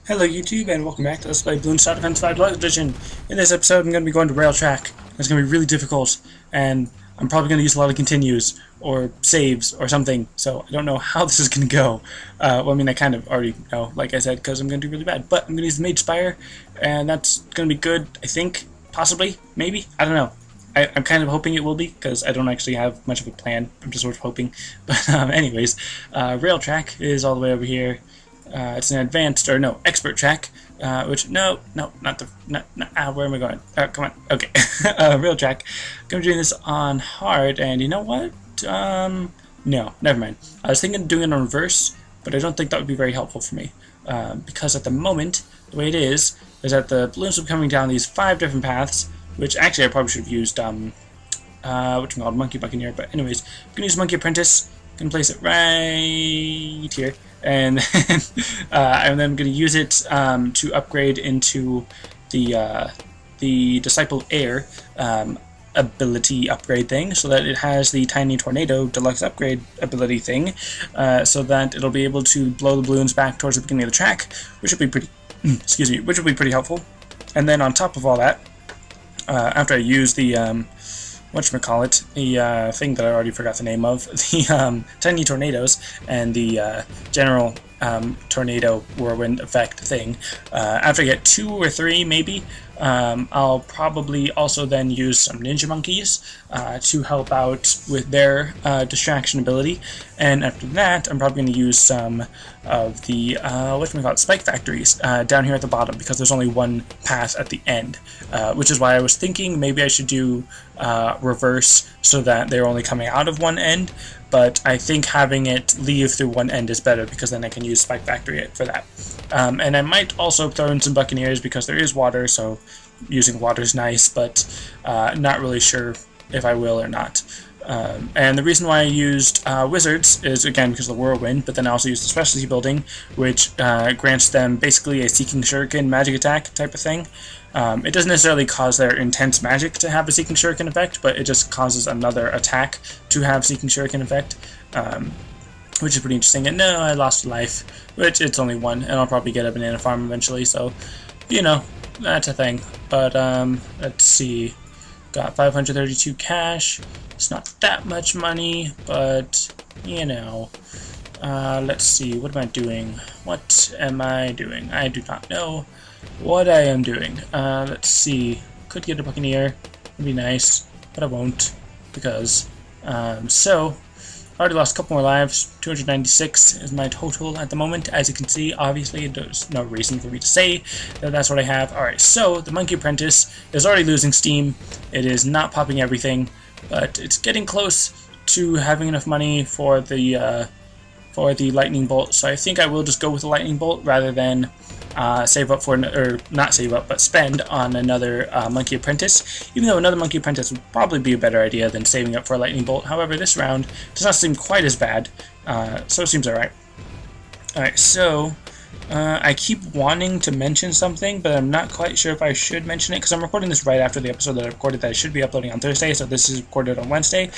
Hello YouTube and welcome back to Let's Play Bloons Defense 5 Deluxe Edition. In this episode I'm going to be going to rail track. It's going to be really difficult and I'm probably going to use a lot of continues or saves or something, so I don't know how this is going to go. Well, I mean, I kind of already know, like I said, because I'm going to do really bad. But I'm going to use the Mage Spire and that's going to be good, I think. Possibly, maybe, I don't know. I'm kind of hoping it will be, because I don't actually have much of a plan. I'm just sort of hoping. But anyways, rail track is all the way over here. It's an advanced, or no, expert track, which, not where am I going? Come on, okay, rail track. I'm going to be doing this on hard, and you know what? No, never mind. I was thinking of doing it on reverse, but I don't think that would be very helpful for me, because at the moment, the way it is that the balloons will be coming down these 5 different paths, which actually I probably should have used, whatchamacallit, Monkey Buccaneer, but anyways, I'm going to use Monkey Apprentice. Can place it right here, and then I'm going to use it to upgrade into the Disciple Air ability upgrade thing, so that it has the Tiny Tornado Deluxe upgrade ability thing, so that it'll be able to blow the balloons back towards the beginning of the track, which will be pretty, excuse me, which will be pretty helpful. And then on top of all that, after I use the whatchamacallit, the thing that I already forgot the name of, the Tiny Tornadoes and the general tornado whirlwind effect thing, after I get 2 or 3 maybe, I'll probably also then use some Ninja Monkeys to help out with their distraction ability, and after that I'm probably going to use some of the whatchamacallit, Spike Factories down here at the bottom, because there's only one path at the end, which is why I was thinking maybe I should do reverse so that they're only coming out of one end, but I think having it leave through one end is better, because then I can use Spike Factory for that. And I might also throw in some Buccaneers, because there is water, so using water is nice, but not really sure if I will or not. And the reason why I used Wizards is, again, because of the Whirlwind, but then I also used the Specialty Building, which grants them basically a Seeking Shuriken magic attack type of thing. It doesn't necessarily cause their intense magic to have a Seeking Shuriken effect, but it just causes another attack to have Seeking Shuriken effect, which is pretty interesting. And no, I lost a life, which it's only 1, and I'll probably get a banana farm eventually, so, you know, that's a thing. But, let's see, got 532 cash. It's not that much money, but, you know, let's see, what am I doing? What am I doing? I do not know what I am doing. Let's see, could get a Buccaneer, would be nice, but I won't, because, so, I already lost a couple more lives. 296 is my total at the moment. As you can see, obviously, there's no reason for me to say that that's what I have. Alright, so the Monkey Apprentice is already losing steam. It is not popping everything, but it's getting close to having enough money for the Lightning Bolt. So I think I will just go with the Lightning Bolt rather than save up for, or not save up, but spend on another Monkey Apprentice, even though another Monkey Apprentice would probably be a better idea than saving up for a Lightning Bolt. However, this round does not seem quite as bad, so it seems alright. Alright, so I keep wanting to mention something, but I'm not quite sure if I should mention it, because I'm recording this right after the episode that I recorded that I should be uploading on Thursday, so this is recorded on Wednesday.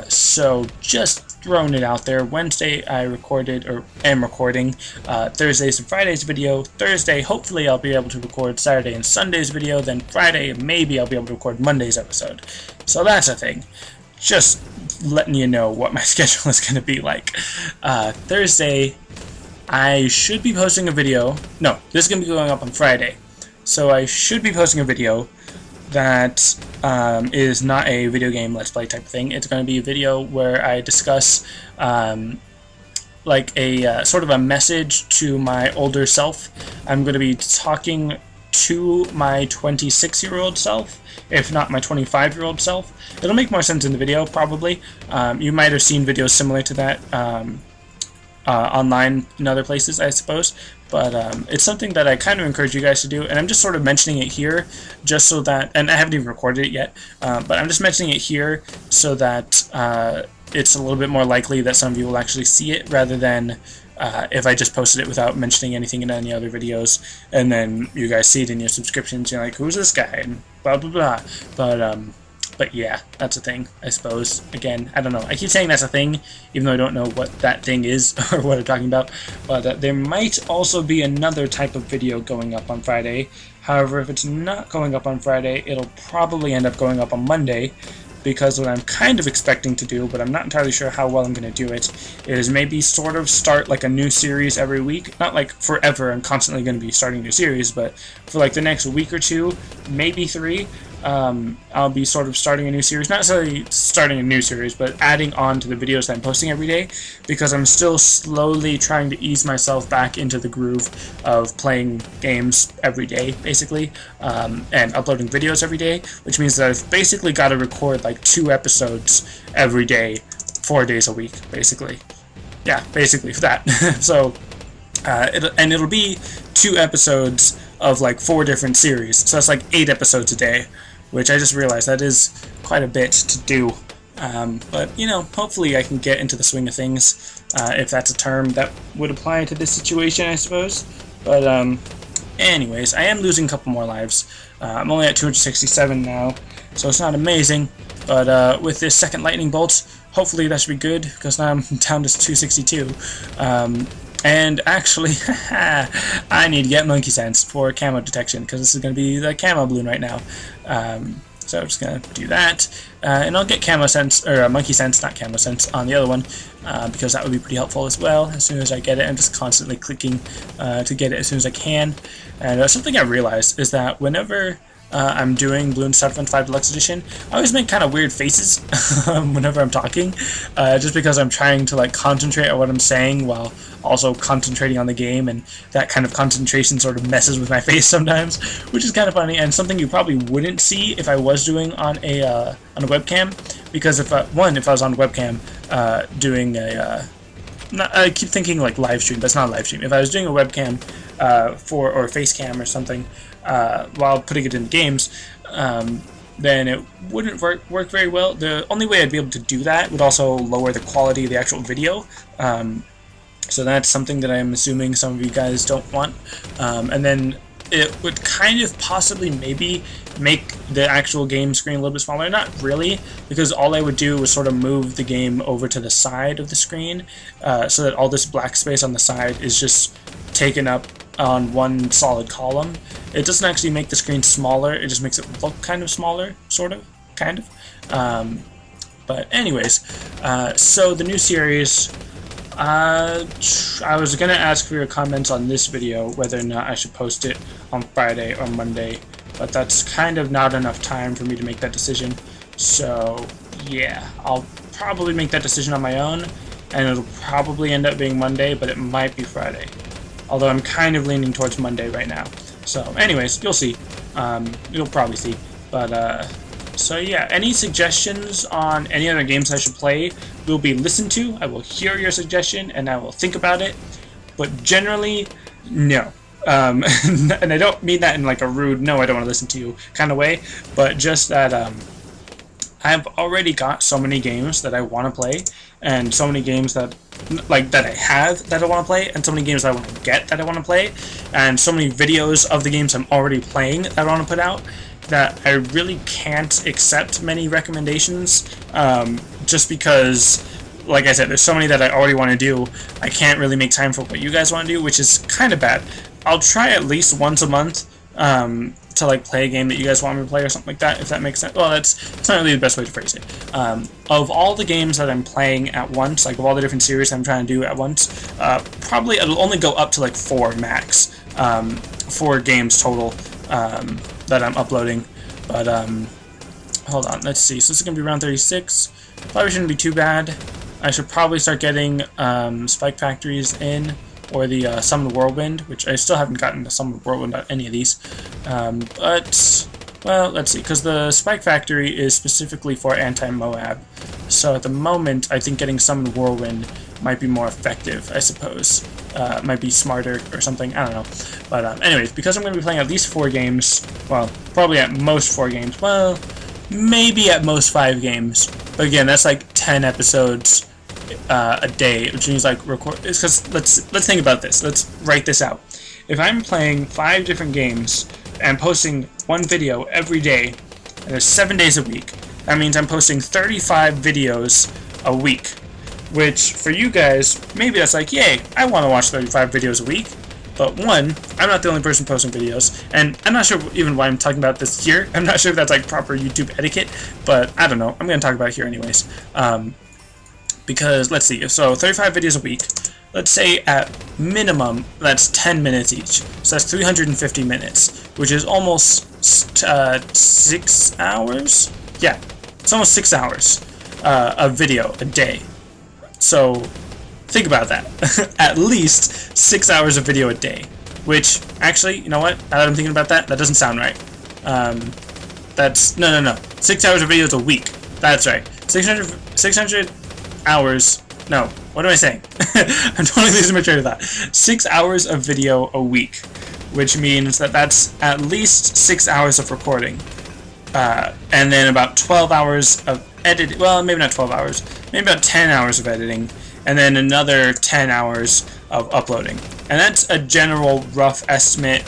So just throwing it out there. Wednesday I recorded, or am recording, Thursdays and Fridays video. Thursday, hopefully I'll be able to record Saturday and Sunday's video, then Friday, maybe I'll be able to record Monday's episode. So that's a thing. Just letting you know what my schedule is going to be like. Thursday, I should be posting a video. No, this is going to be going up on Friday. So I should be posting a video that is not a video game Let's Play type of thing. It's going to be a video where I discuss like a sort of a message to my older self. I'm going to be talking to my 26-year-old self, if not my 25-year-old self. It'll make more sense in the video, probably. You might have seen videos similar to that online in other places, I suppose, but it's something that I kind of encourage you guys to do, and I'm just sort of mentioning it here just so that, and I haven't even recorded it yet, but I'm just mentioning it here so that it's a little bit more likely that some of you will actually see it, rather than if I just posted it without mentioning anything in any other videos, and then you guys see it in your subscriptions, you're like, who's this guy, and blah blah blah. But But yeah, that's a thing, I suppose. Again, I don't know. I keep saying that's a thing, even though I don't know what that thing is or what I'm talking about. But there might also be another type of video going up on Friday. However, if it's not going up on Friday, it'll probably end up going up on Monday, because what I'm kind of expecting to do, but I'm not entirely sure how well I'm going to do it, is maybe sort of start like a new series every week. Not like forever, I'm constantly going to be starting a new series, but for like the next week or two, maybe 3, I'll be sort of starting a new series. Not necessarily starting a new series, but adding on to the videos that I'm posting every day, because I'm still slowly trying to ease myself back into the groove of playing games every day, basically, and uploading videos every day, which means that I've basically got to record like 2 episodes every day, 4 days a week, basically. Yeah, basically for that. So, it'll be 2 episodes of like 4 different series, so that's like 8 episodes a day, which I just realized that is quite a bit to do. But, you know, hopefully I can get into the swing of things, if that's a term that would apply to this situation, I suppose. But, anyways, I am losing a couple more lives. I'm only at 267 now, so it's not amazing. But, with this second lightning bolt, hopefully that should be good, because now I'm down to 262. And actually, I need to get monkey sense for camo detection, because this is going to be the camo balloon right now. So I'm just going to do that, and I'll get camo sense, or monkey sense, not camo sense, on the other one, because that would be pretty helpful as well. As soon as I get it, I'm just constantly clicking to get it as soon as I can. And something I realized is that whenever I'm doing Bloons 5 Deluxe Edition, I always make kind of weird faces whenever I'm talking, just because I'm trying to like concentrate on what I'm saying while also concentrating on the game, and that kind of concentration sort of messes with my face sometimes, which is kind of funny, and something you probably wouldn't see if I was doing on a webcam, because if I was on a webcam doing a I keep thinking like live stream. That's not a live stream. If I was doing a webcam or a face cam or something while putting it in games, then it wouldn't work very well. The only way I'd be able to do that would also lower the quality of the actual video. So that's something that I'm assuming some of you guys don't want. And then it would kind of possibly maybe make the actual game screen a little bit smaller. Not really, because all I would do was sort of move the game over to the side of the screen, so that all this black space on the side is just taken up on one solid column. It doesn't actually make the screen smaller, it just makes it look kind of smaller, sort of, kind of. But anyways, so the new series, I was going to ask for your comments on this video, whether or not I should post it on Friday or Monday, but that's kind of not enough time for me to make that decision. So yeah, I'll probably make that decision on my own, and it'll probably end up being Monday, but it might be Friday. Although I'm kind of leaning towards Monday right now. So anyways, you'll see. You'll probably see. But so yeah, any suggestions on any other games I should play will be listened to. I will hear your suggestion and I will think about it. But generally, no. And I don't mean that in like a rude, no, I don't want to listen to you kind of way. But just that I've already got so many games that I want to play, and so many games that I have that I want to play, and so many games that I want to get that I want to play, and so many videos of the games I'm already playing that I want to put out, that I really can't accept many recommendations, just because, like I said, there's so many that I already want to do. I can't really make time for what you guys want to do, which is kind of bad. I'll try at least once a month to like play a game that you guys want me to play or something like that, if that makes sense. Well, that's not really the best way to phrase it. Of all the games that I'm playing at once, like of all the different series I'm trying to do at once, probably it'll only go up to like 4 max. 4 games total that I'm uploading. But hold on, let's see. So this is gonna be round 36. Probably shouldn't be too bad. I should probably start getting Spike Factories in, or the Summoned Whirlwind, which I still haven't gotten the Summoned Whirlwind on any of these. But, well, let's see, because the Spike Factory is specifically for anti-Moab. So at the moment, I think getting Summoned Whirlwind might be more effective, I suppose. Might be smarter or something, I don't know. But anyways, because I'm going to be playing at least 4 games, well, probably at most 4 games, well, maybe at most 5 games. But again, that's like 10 episodes a day, which means like record. Because let's think about this. Let's write this out. If I'm playing 5 different games and posting 1 video every day, and there's 7 days a week, that means I'm posting 35 videos a week, which for you guys, maybe that's like, yay, I want to watch 35 videos a week. But one, I'm not the only person posting videos, and I'm not sure even why I'm talking about this here. I'm not sure if that's like proper YouTube etiquette, but I don't know. I'm going to talk about it here anyways. Because, let's see, so 35 videos a week, let's say at minimum, that's 10 minutes each. So that's 350 minutes, which is almost 6 hours? Yeah, it's almost 6 hours of video a day. So think about that. At least 6 hours of video a day. Which, actually, you know what? Now that I'm thinking about that, that doesn't sound right. That's, no. 6 hours of videos a week. That's right. 600 hours, no, what am I saying? I'm totally losing my train of thought. 6 hours of video a week, which means that that's at least 6 hours of recording. And then about 12 hours of editing, well, maybe not 12 hours, maybe about 10 hours of editing, and then another 10 hours of uploading. And that's a general rough estimate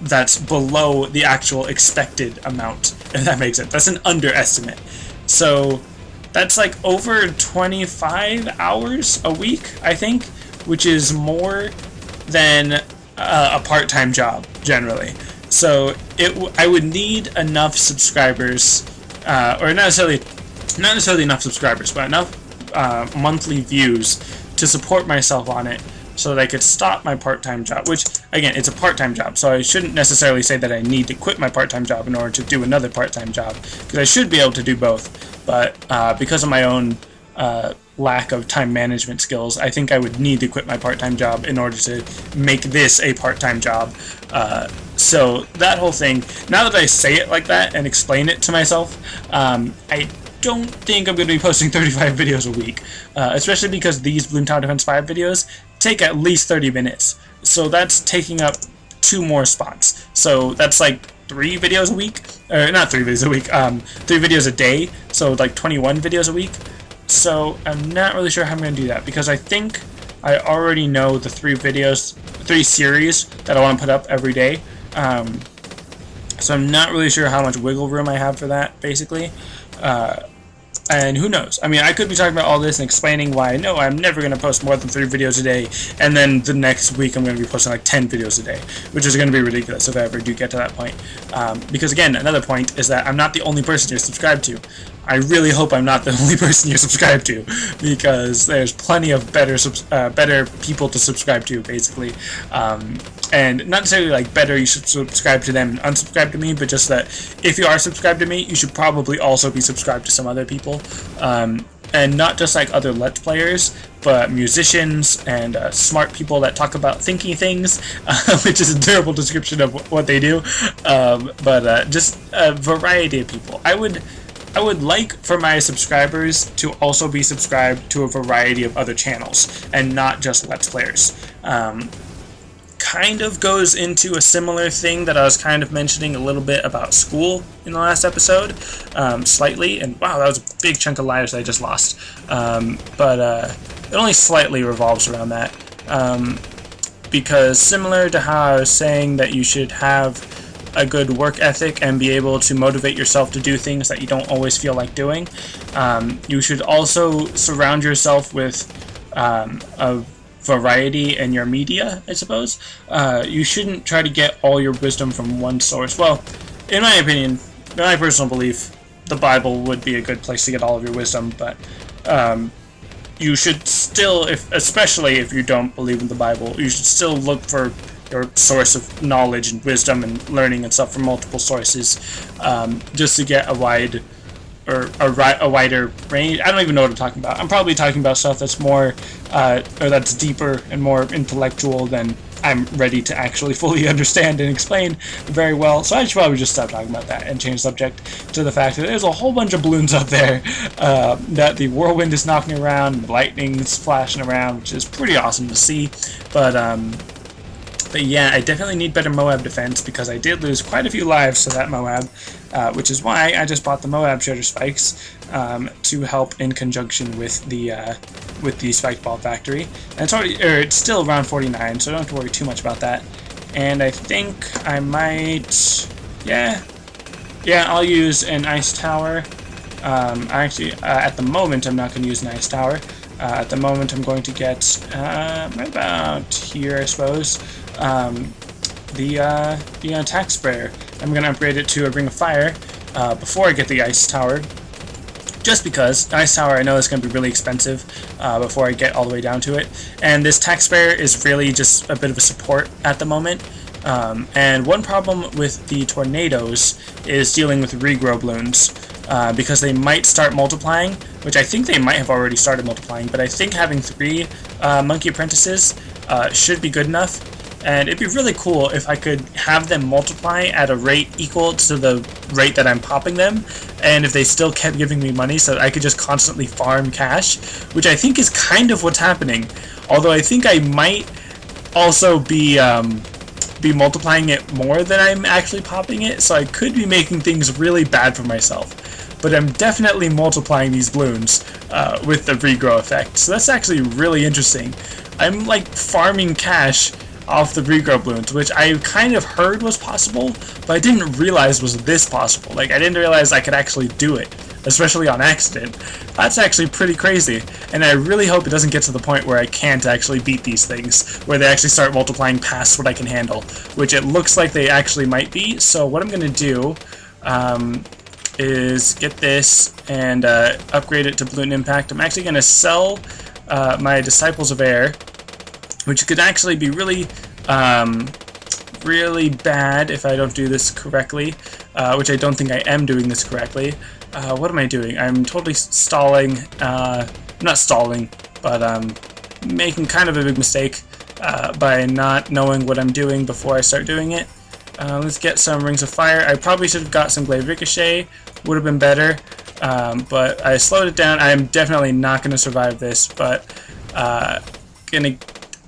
that's below the actual expected amount, if that makes sense. That's an underestimate. So that's like over 25 hours a week, I think, which is more than a part-time job, generally. So I would need enough subscribers, or not necessarily enough subscribers, but enough monthly views to support myself on it, so that I could stop my part-time job, which, again, it's a part-time job, so I shouldn't necessarily say that I need to quit my part-time job in order to do another part-time job, because I should be able to do both, but because of my own lack of time management skills, I think I would need to quit my part-time job in order to make this a part-time job. So that whole thing, now that I say it like that and explain it to myself, I don't think I'm going to be posting 35 videos a week, especially because these Bloons Tower Defense 5 videos take at least 30 minutes, so that's taking up 2 more spots, so that's like 3 videos a week, or not 3 videos a week, 3 videos a day, so like 21 videos a week. So I'm not really sure how I'm going to do that, because I think I already know the 3 series that I want to put up every day, so I'm not really sure how much wiggle room I have for that, basically. And who knows? I mean, I could be talking about all this and explaining why, no, I'm never going to post more than 3 videos a day, and then the next week I'm going to be posting like 10 videos a day, which is going to be ridiculous if I ever do get to that point. Because again, another point is that I'm not the only person you're subscribed to. I really hope I'm not the only person you're subscribed to, because there's plenty of better people to subscribe to, basically. And not necessarily like better you should subscribe to them and unsubscribe to me, but just that if you are subscribed to me, you should probably also be subscribed to some other people. And not just like other Let's Players, but musicians and smart people that talk about thinking things, which is a terrible description of what they do, but just a variety of people. I would like for my subscribers to also be subscribed to a variety of other channels, and not just Let's Players. Kind of goes into a similar thing that I was kind of mentioning a little bit about school in the last episode, slightly, and wow, that was a big chunk of lives I just lost, but it only slightly revolves around that, because similar to how I was saying that you should have a good work ethic and be able to motivate yourself to do things that you don't always feel like doing, you should also surround yourself with a variety in your media, I suppose. You shouldn't try to get all your wisdom from one source. Well, in my opinion, in my personal belief, the Bible would be a good place to get all of your wisdom, but you should still, especially if you don't believe in the Bible, you should still look for your source of knowledge and wisdom and learning and stuff from multiple sources, just to get a wider range. I don't even know what I'm talking about. I'm probably talking about stuff that's more, or that's deeper and more intellectual than I'm ready to actually fully understand and explain very well. So I should probably just stop talking about that and change subject to the fact that there's a whole bunch of balloons up there, that the whirlwind is knocking around, and the lightning's flashing around, which is pretty awesome to see. But yeah, I definitely need better Moab defense, because I did lose quite a few lives to that Moab, which is why I just bought the Moab Shredder Spikes to help in conjunction with the Spike Ball Factory. And it's still around 49, so I don't have to worry too much about that. And I think I might, yeah, I'll use an Ice Tower Actually, at the moment, I'm not going to use an ice tower. At the moment, I'm going to get right about here, I suppose, the attack sprayer. I'm going to upgrade it to a ring of fire before I get the ice tower. Just because the ice tower I know is going to be really expensive before I get all the way down to it, and this attack sprayer is really just a bit of a support at the moment. And one problem with the tornadoes is dealing with regrow balloons, because they might start multiplying, which I think they might have already started multiplying, but I think having 3 monkey apprentices should be good enough. And it'd be really cool if I could have them multiply at a rate equal to the rate that I'm popping them, and if they still kept giving me money so that I could just constantly farm cash, which I think is kind of what's happening. Although I think I might also be multiplying it more than I'm actually popping it, so I could be making things really bad for myself. But I'm definitely multiplying these balloons with the regrow effect, so that's actually really interesting. I'm like farming cash off the regrow balloons, which I kind of heard was possible, but I didn't realize was this possible. Like, I didn't realize I could actually do it, especially on accident. That's actually pretty crazy, and I really hope it doesn't get to the point where I can't actually beat these things, where they actually start multiplying past what I can handle, which it looks like they actually might be. So what I'm going to do is get this and upgrade it to Balloon Impact. I'm actually going to sell my Disciples of Air, which could actually be really, really bad if I don't do this correctly, which I don't think I am doing this correctly. What am I doing? I'm totally stalling, not stalling, but making kind of a big mistake by not knowing what I'm doing before I start doing it. Let's get some Rings of Fire. I probably should have got some Glaive Ricochet, would have been better, but I slowed it down. I'm definitely not going to survive this, but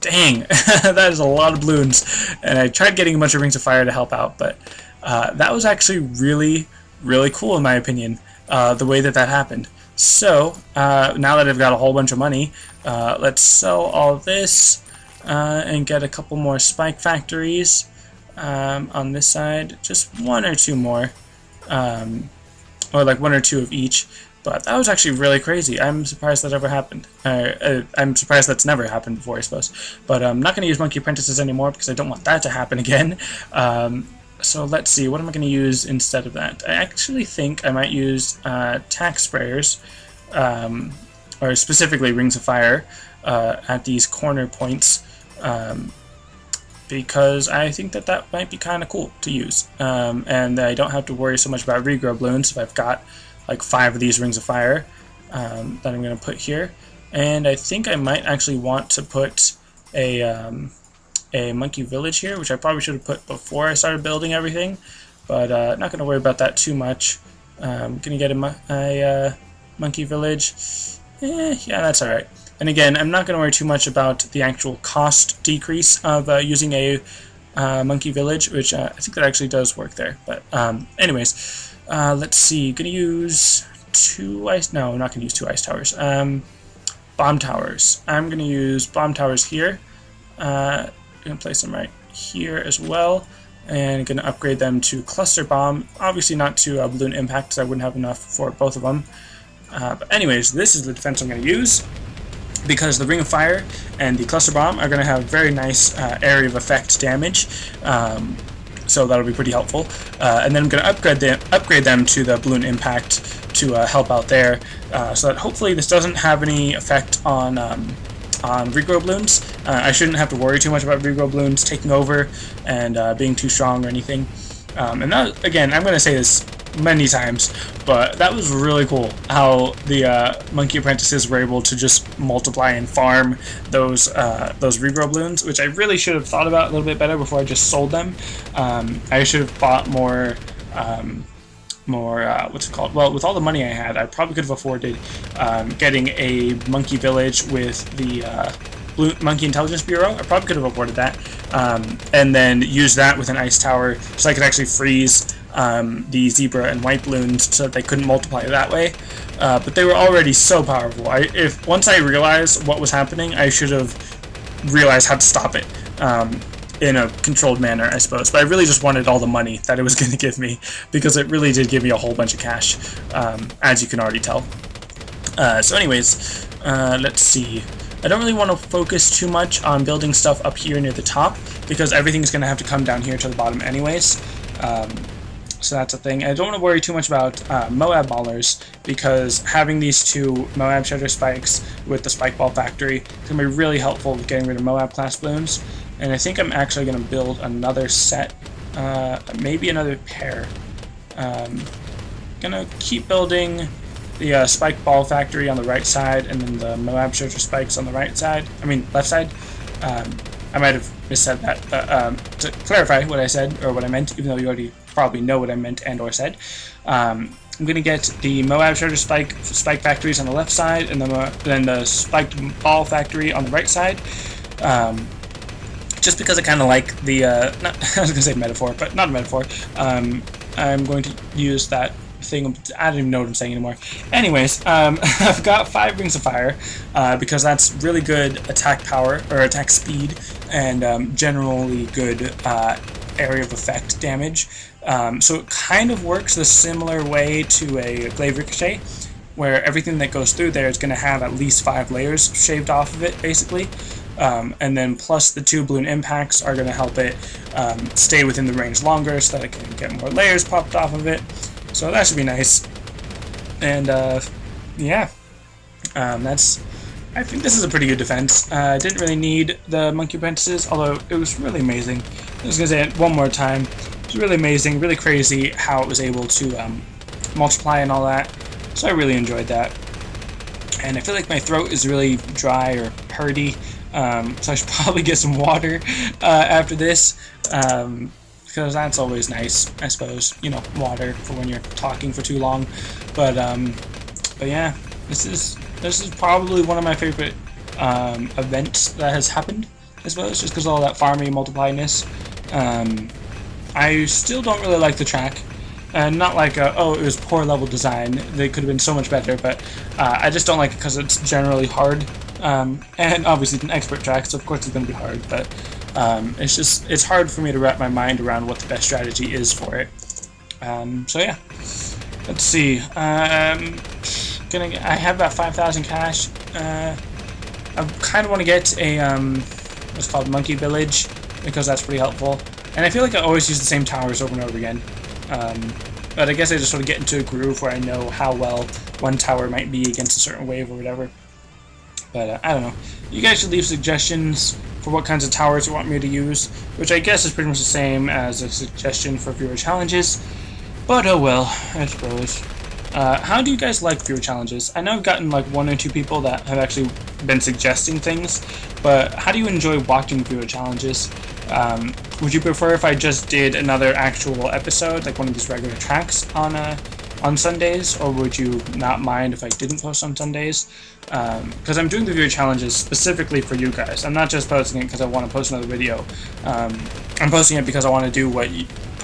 dang, that is a lot of balloons, and I tried getting a bunch of Rings of Fire to help out, but that was actually really, really cool in my opinion, the way that happened. So, now that I've got a whole bunch of money, let's sell all this and get a couple more spike factories on this side, just 1 or 2 more, or like 1 or 2 of each. But that was actually really crazy. I'm surprised that ever happened. I'm surprised that's never happened before, I suppose. But I'm not going to use Monkey Apprentices anymore because I don't want that to happen again. So let's see, what am I going to use instead of that? I actually think I might use tax sprayers, or specifically Rings of Fire, at these corner points, because I think that might be kind of cool to use. And I don't have to worry so much about regrow balloons if I've got like 5 of these Rings of Fire that I'm going to put here. And I think I might actually want to put a monkey village here, which I probably should have put before I started building everything, but not going to worry about that too much. Going to get a monkey village. Yeah, that's alright. And again, I'm not going to worry too much about the actual cost decrease of using a monkey village, which I think that actually does work there. But anyways, let's see, gonna use 2 ice, no, I'm not gonna use 2 ice towers, bomb towers. I'm gonna use bomb towers here, gonna place them right here as well, and gonna upgrade them to cluster bomb, obviously not to balloon impact because I wouldn't have enough for both of them. But anyways, this is the defense I'm gonna use, because the Ring of Fire and the cluster bomb are gonna have very nice area of effect damage. So that'll be pretty helpful. And then I'm going to upgrade them to the Balloon Impact to help out there, so that hopefully this doesn't have any effect on regrow balloons. I shouldn't have to worry too much about regrow balloons taking over and being too strong or anything. And that, again, I'm going to say this many times, but that was really cool how the monkey apprentices were able to just multiply and farm those regrow balloons, which I really should have thought about a little bit better before I just sold them. I should have bought more what's it called? Well, with all the money I had, I probably could have afforded getting a monkey village with the Monkey Intelligence Bureau. I probably could have afforded that, and then use that with an ice tower so I could actually freeze the zebra and white balloons so that they couldn't multiply that way. But they were already so powerful. Once I realized what was happening, I should have realized how to stop it. in a controlled manner, I suppose. But I really just wanted all the money that it was going to give me, because it really did give me a whole bunch of cash, as you can already tell. So anyways, let's see. I don't really want to focus too much on building stuff up here near the top, because everything's going to have to come down here to the bottom anyways. So that's a thing. I don't want to worry too much about Moab Maulers, because having these two Moab Shredder spikes with the Spike Ball Factory is going to be really helpful with getting rid of Moab class balloons. And I think I'm actually going to build another set, maybe another pair. Gonna keep building the Spike Ball Factory on the right side, and then the Moab Shredder spikes on the right side. I mean, left side. I might have missaid that, but to clarify what I said, or what I meant, even though you already probably know what I meant and or said, I'm going to get the Moab Shredder spike factories on the left side, and then the Spiked Ball Factory on the right side. Just because I kind of like the, I was going to say metaphor, but not a metaphor. I'm going to use that thing, I don't even know what I'm saying anymore. Anyways, I've got 5 Rings of Fire, because that's really good attack power, or attack speed, and generally good area of effect damage. So it kind of works a similar way to a Glaive Ricochet, where everything that goes through there is going to have at least 5 layers shaved off of it, basically. And then plus the 2 balloon impacts are going to help it stay within the range longer, so that it can get more layers popped off of it. So that should be nice. And yeah, I think this is a pretty good defense. I didn't really need the Monkey Apprentices, although it was really amazing. I was going to say it one more time. It was really amazing, really crazy how it was able to multiply and all that. So I really enjoyed that. And I feel like my throat is really dry or hurty, so I should probably get some water after this, because that's always nice, I suppose. You know, water for when you're talking for too long. But yeah, this is probably one of my favorite events that has happened, I suppose, just because of all that farming multipliness. I still don't really like the track. And not like, oh, it was poor level design, they could have been so much better, but I just don't like it because it's generally hard. And obviously it's an expert track, so of course it's going to be hard, but it's hard for me to wrap my mind around what the best strategy is for it. So yeah, let's see. I have about 5,000 cash. I kind of want to get a what's called Monkey Village, because that's pretty helpful. And I feel like I always use the same towers over and over again. But I guess I just sort of get into a groove where I know how well one tower might be against a certain wave or whatever. But I don't know. You guys should leave suggestions for what kinds of towers you want me to use, which I guess is pretty much the same as a suggestion for viewer challenges. But oh well, I suppose. How do you guys like viewer challenges? I know I've gotten like 1 or 2 people that have actually been suggesting things, but how do you enjoy watching viewer challenges? Would you prefer if I just did another actual episode, like one of these regular tracks on Sundays, or would you not mind if I didn't post on Sundays? Because I'm doing the viewer challenges specifically for you guys. I'm not just posting it because I want to post another video. I'm posting it because I want to do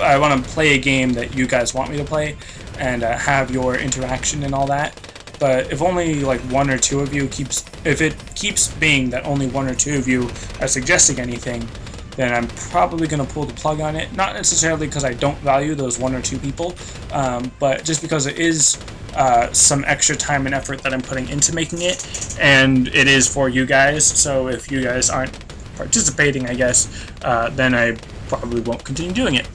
I want to play a game that you guys want me to play, and have your interaction and all that. But if only like 1 or 2 of you if it keeps being that only 1 or 2 of you are suggesting anything, then I'm probably going to pull the plug on it. Not necessarily because I don't value those 1 or 2 people, but just because it is some extra time and effort that I'm putting into making it, and it is for you guys. So if you guys aren't participating, I guess, then I probably won't continue doing it.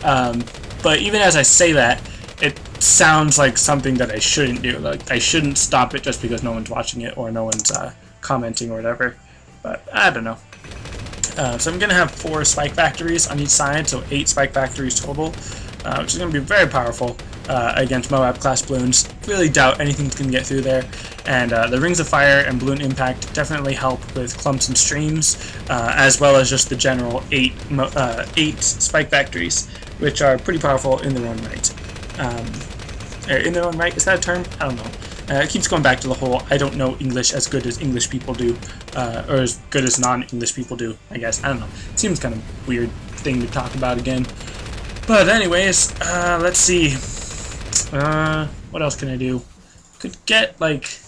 But even as I say that, it sounds like something that I shouldn't do. Like, I shouldn't stop it just because no one's watching it or no one's commenting or whatever. But I don't know. So I'm going to have 4 spike factories on each side, so 8 spike factories total, which is going to be very powerful against Moab class balloons. Really doubt anything's going to get through there. And the Rings of Fire and Balloon Impact definitely help with clumps and streams, as well as just the general 8 spike factories, which are pretty powerful in their own right. In their own right, is that a term? I don't know. It keeps going back to the whole I don't know English as good as English people do, or as good as non-English people do, I guess. I don't know. It seems kind of weird thing to talk about again. But anyways, let's see. What else can I do? Could get like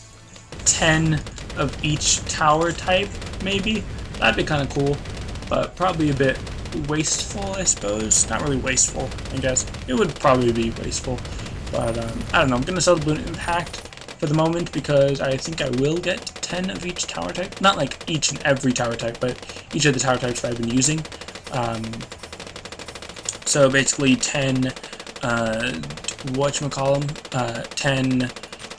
10 of each tower type, maybe. That'd be kind of cool, but probably a bit wasteful, I suppose. Not really wasteful, I guess. It would probably be wasteful. But, I don't know. I'm going to sell the Bloon Impact for the moment because I think I will get 10 of each tower type. Not like each and every tower type, but each of the tower types that I've been using. So basically 10, 10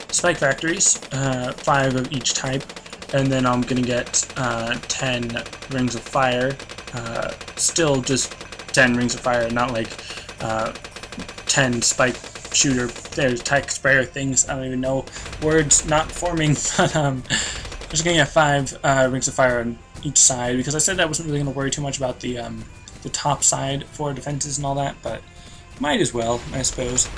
spike factories, 5 of each type, and then I'm gonna get 10 rings of fire. Still just 10 rings of fire, not like 10 spike shooter, there's tech sprayer things. I don't even know, words not forming, but I'm just gonna get 5 rings of fire on each side because I said I wasn't really gonna worry too much about the top side for defenses and all that, but might as well, I suppose.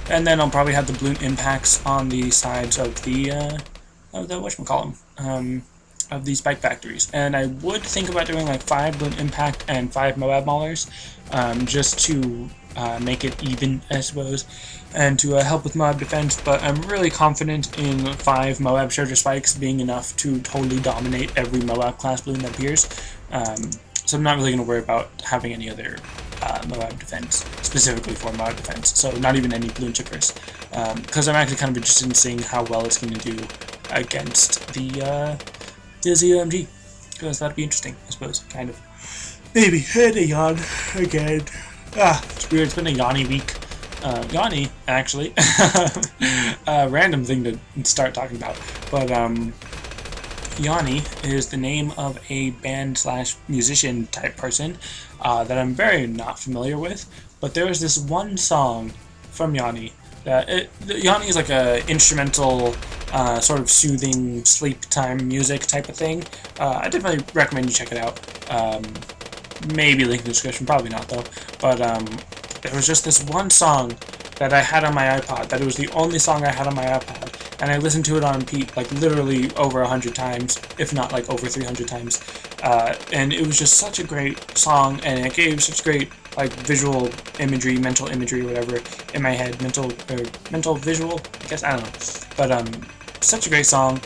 And then I'll probably have the Bloon impacts on the sides of the whatchamacallem, of these spike factories. And I would think about doing like 5 Bloon impact and 5 Moab maulers, just to make it even, I suppose, and to help with Moab defense. But I'm really confident in 5 Moab Charger spikes being enough to totally dominate every Moab class Bloon that appears. So I'm not really going to worry about having any other Moab defense, specifically for Moab defense, so not even any Bloon chippers, because I'm actually kind of interested in seeing how well it's going to do against the ZOMG, because that'd be interesting, I suppose, kind of. Maybe. Had a yawn again. It's weird, it's been a yawny week. Yawny, actually. Random thing to start talking about, but Yanni is the name of a band / musician type person that I'm very not familiar with, but there was this one song from Yanni that Yanni is like a instrumental sort of soothing sleep time music type of thing. I definitely recommend you check it out. Maybe link in the description, probably not though, but there was just this one song that I had on my iPod, that it was the only song I had on my iPod, and I listened to it on repeat like literally over 100 times, if not like over 300 times, and it was just such a great song, and it gave such great like visual imagery, mental imagery, whatever, in my head, mental visual, I guess, I don't know, but such a great song,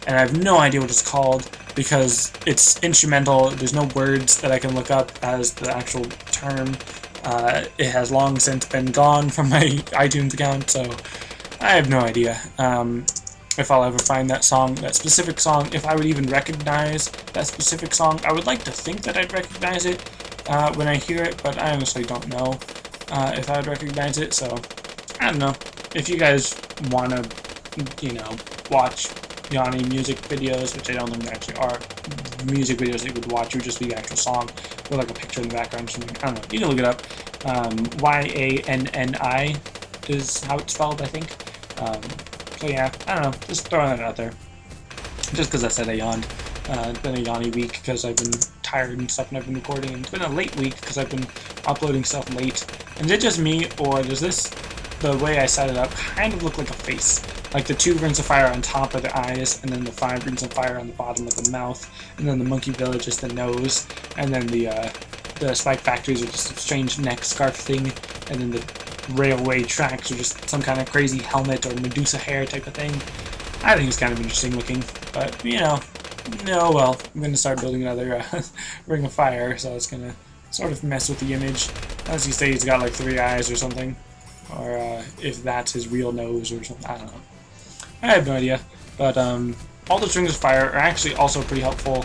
and I have no idea what it's called, because it's instrumental, there's no words that I can look up as the actual term. It has long since been gone from my iTunes account, so I have no idea if I'll ever find that song, that specific song, if I would even recognize that specific song. I would like to think that I'd recognize it when I hear it, but I honestly don't know if I would recognize it, so I don't know. If you guys want to, you know, watch Yanni music videos, which I don't think there actually are music videos that you would watch, it would just be the actual song with like a picture in the background or something. I don't know, you can look it up. YANNI is how it's spelled, I think. So yeah, I don't know, just throwing that out there. Just because I said I yawned. It's been a Yanni week because I've been tired and stuff and I've been recording, and it's been a late week because I've been uploading stuff late. And is it just me, or does this, the way I set it up, kind of look like a face? Like the 2 rings of fire on top are the eyes, and then the 5 rings of fire on the bottom of the mouth, and then the monkey village is the nose, and then the spike factories are just a strange neck scarf thing, and then the railway tracks are just some kind of crazy helmet or Medusa hair type of thing. I think it's kind of interesting looking, but you know, no, well, I'm going to start building another ring of fire, so it's going to sort of mess with the image. As you say, he's got like 3 eyes or something, or if that's his real nose or something, I don't know. I have no idea, but all those rings of fire are actually also pretty helpful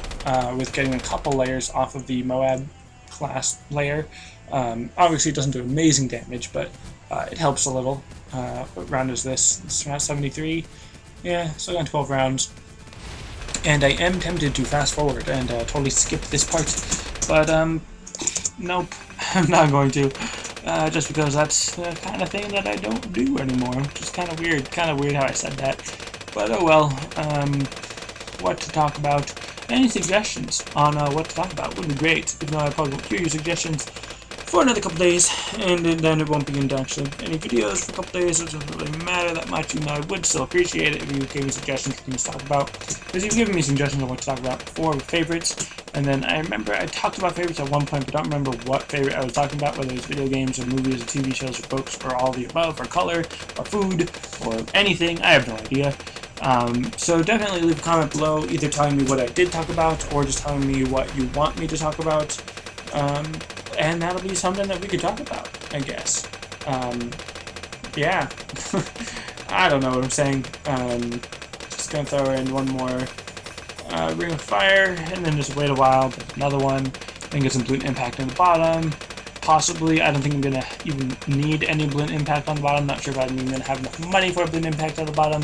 with getting a couple layers off of the Moab class layer. Obviously it doesn't do amazing damage, but it helps a little. What round is this? It's around 73. Yeah, so I got 12 rounds. And I am tempted to fast forward and totally skip this part, but nope, I'm not going to. Just because that's the kind of thing that I don't do anymore, which is kind of weird how I said that, but oh well. What to talk about, any suggestions on what to talk about would be great, even though I probably won't hear your suggestions for another couple days, and then it won't begin to actually any videos for a couple days. It doesn't really matter that much, even though I would still appreciate it if you gave me suggestions for things to talk about, because you've given me suggestions on what to talk about before with favorites, and then I remember I talked about favorites at one point, but I don't remember what favorite I was talking about, whether it's video games or movies or TV shows or books or all the above, or color, or food, or anything. I have no idea. So definitely leave a comment below, either telling me what I did talk about, or just telling me what you want me to talk about. and that'll be something that we could talk about, I guess. Yeah. I don't know what I'm saying. Just gonna throw in one more Ring of Fire, and then just wait a while, but another one, then get some Bloon Impact on the bottom. Possibly, I don't think I'm gonna even need any Bloon Impact on the bottom. Not sure if I'm even gonna have enough money for a Bloon Impact on the bottom.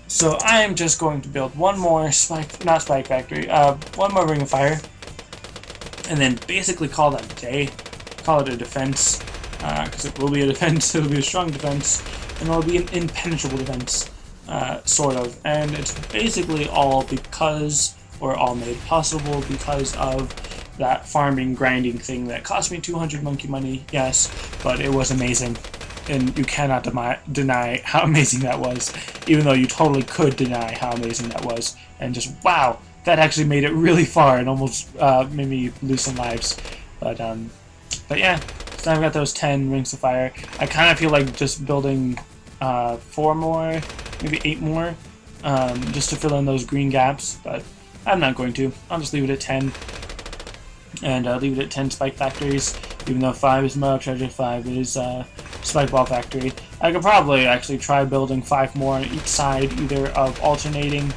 So I'm just going to build one more not Spike Factory, one more Ring of Fire, and then basically call that a day. Call it a defense, because it will be a defense. It'll be a strong defense, and it'll be an impenetrable defense, sort of. And it's basically all because, or all made possible because of that farming, grinding thing that cost me 200 monkey money, yes, but it was amazing. And you cannot deny how amazing that was, even though you totally could deny how amazing that was. And just, wow, that actually made it really far and almost made me lose some lives. But yeah, so I've got those 10 Rings of Fire. I kind of feel like just building 4 more, maybe 8 more, just to fill in those green gaps, but I'm not going to. I'll just leave it at 10. And leave it at 10 Spike Factories, even though 5 is Mob Treasure, 5 is Spike Ball Factory. I could probably actually try building 5 more on each side, either of alternating,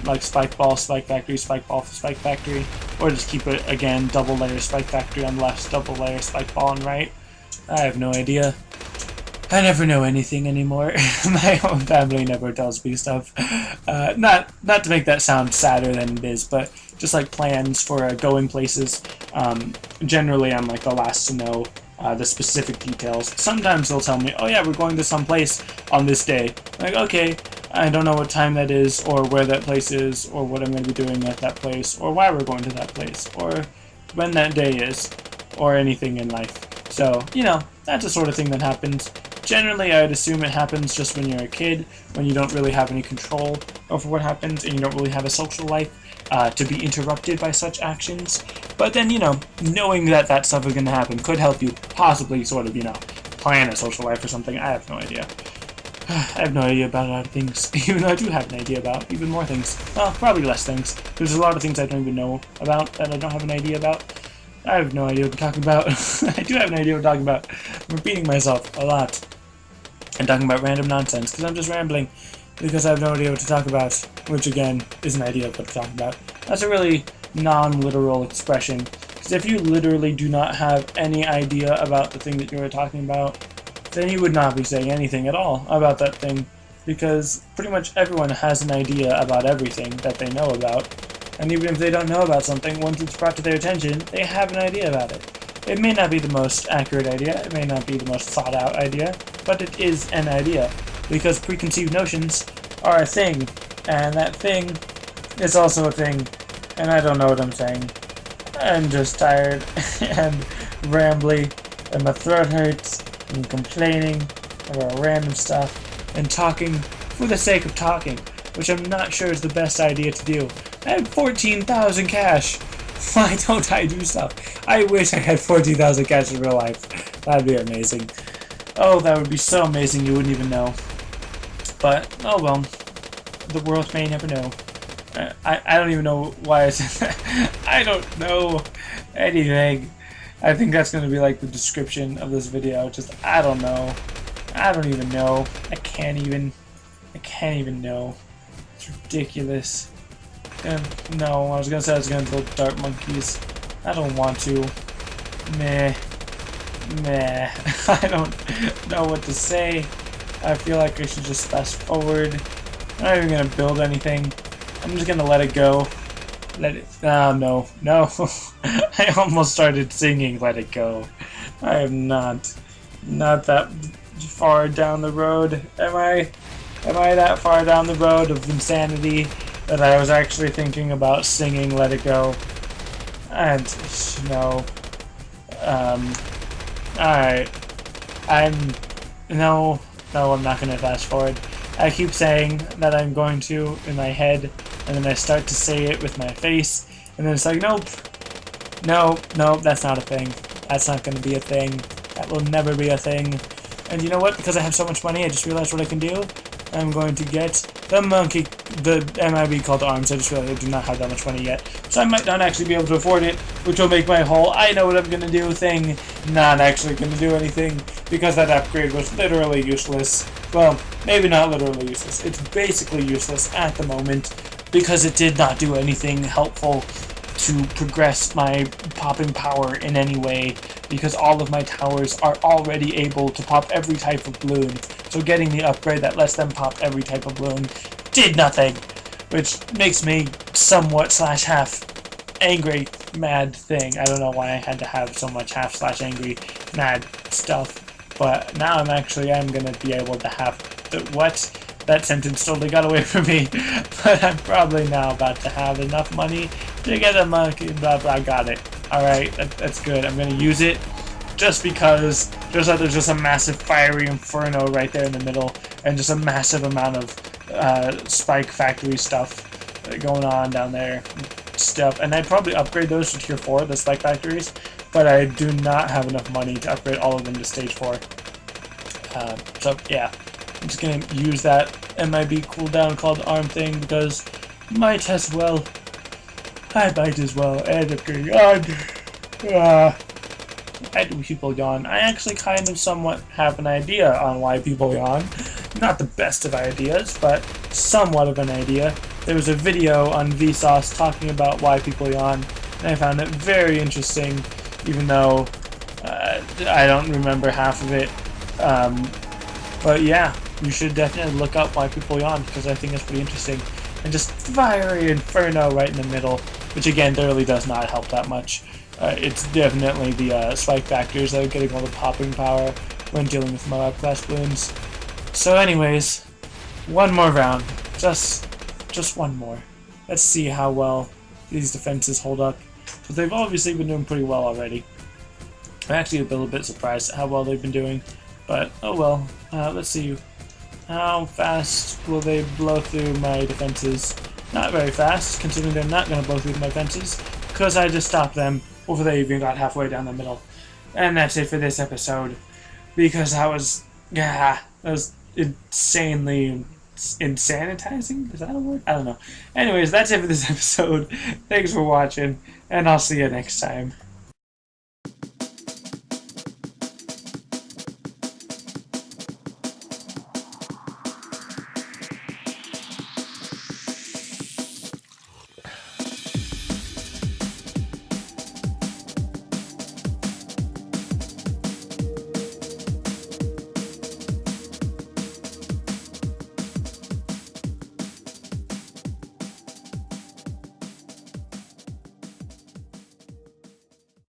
like Spike Ball, Spike Factory, Spike Ball, Spike Factory, or just keep it, again, double layer Spike Factory on left, double layer Spike Ball on right. I have no idea. I never know anything anymore. My own family never tells me stuff. Not to make that sound sadder than it is, but just like plans for going places. Generally, I'm like the last to know the specific details. Sometimes they'll tell me, oh yeah, we're going to some place on this day. I'm like, okay, I don't know what time that is, or where that place is, or what I'm going to be doing at that place, or why we're going to that place, or when that day is, or anything in life. So, you know, that's the sort of thing that happens. Generally, I would assume it happens just when you're a kid, when you don't really have any control over what happens, and you don't really have a social life to be interrupted by such actions. But then, you know, knowing that that stuff is going to happen could help you possibly sort of, you know, plan a social life or something. I have no idea. I have no idea about a lot of things, even though I do have an idea about even more things. Well, probably less things. There's a lot of things I don't even know about that I don't have an idea about. I have no idea what I'm talking about. I do have an idea what I'm talking about. I'm repeating myself a lot. And talking about random nonsense, because I'm just rambling, because I have no idea what to talk about, which again, is an idea of what to talk about. That's a really non-literal expression, because if you literally do not have any idea about the thing that you are talking about, then you would not be saying anything at all about that thing, because pretty much everyone has an idea about everything that they know about, and even if they don't know about something, once it's brought to their attention, they have an idea about it. It may not be the most accurate idea, it may not be the most thought out idea, but it is an idea, because preconceived notions are a thing, and that thing is also a thing, and I don't know what I'm saying. I'm just tired, and rambly, and my throat hurts, and complaining about random stuff, and talking for the sake of talking, which I'm not sure is the best idea to do. I have 14,000 cash! Why don't I do stuff? I wish I had 14,000 cash in real life. That'd be amazing. Oh, that would be so amazing you wouldn't even know. But, oh well. The world may never know. I don't even know why I said that. I don't know anything. I think that's going to be like the description of this video. Just, I don't know. I don't even know. I can't even know. It's ridiculous. No, I was gonna say I was gonna build dart monkeys. I don't want to. Meh. I don't know what to say. I feel like I should just fast forward. I'm not even gonna build anything. I'm just gonna let it go. Let it. Oh, no. I almost started singing Let It Go. I am not that far down the road. Am I that far down the road of insanity that I was actually thinking about singing Let It Go? And no. Alright. No, I'm not gonna fast forward. I keep saying that I'm going to in my head, and then I start to say it with my face, and then it's like, nope, that's not a thing. That's not gonna be a thing. That will never be a thing. And you know what? Because I have so much money, I just realized what I can do. I'm going to get the MIB called arms. I just realized I do not have that much money yet. So I might not actually be able to afford it, which will make my whole I know what I'm gonna do thing not actually gonna do anything, because that upgrade was literally useless. Well, maybe not literally useless. It's basically useless at the moment, because it did not do anything helpful to progress my popping power in any way, because all of my towers are already able to pop every type of balloon. So getting the upgrade that lets them pop every type of balloon did nothing, which makes me somewhat slash half angry mad thing. I don't know why I had to have so much half slash angry mad stuff, but now I'm gonna be able to have the what? That sentence totally got away from me, but I'm probably now about to have enough money to get a monkey, blah blah, got it. Alright, that's good. I'm gonna use it just because there's just a massive fiery inferno right there in the middle, and just a massive amount of spike factory stuff going on down there. Stuff, and I'd probably upgrade those to tier 4, the spike factories, but I do not have enough money to upgrade all of them to stage 4. So yeah, I'm just gonna use that MIB cooldown called arm thing, because might as well. I might as well end up getting on. Why do people yawn? I actually kind of somewhat have an idea on why people yawn. Not the best of ideas, but somewhat of an idea. There was a video on Vsauce talking about why people yawn, and I found it very interesting, even though I don't remember half of it. But yeah, you should definitely look up why people yawn, because I think it's pretty interesting. And just fiery inferno right in the middle, which again, really does not help that much. It's definitely the spike factors that are getting all the popping power when dealing with Moab class balloons. So anyways, one more round. Just one more. Let's see how well these defenses hold up. But they've obviously been doing pretty well already. I'm actually a little bit surprised at how well they've been doing. But, oh well. Let's see. How fast will they blow through my defenses? Not very fast, considering they're not going to blow through my defenses, because I just stopped them before they even got halfway down the middle. And that's it for this episode. Because that was insanely insanitizing? Is that a word? I don't know. Anyways, that's it for this episode. Thanks for watching, and I'll see you next time.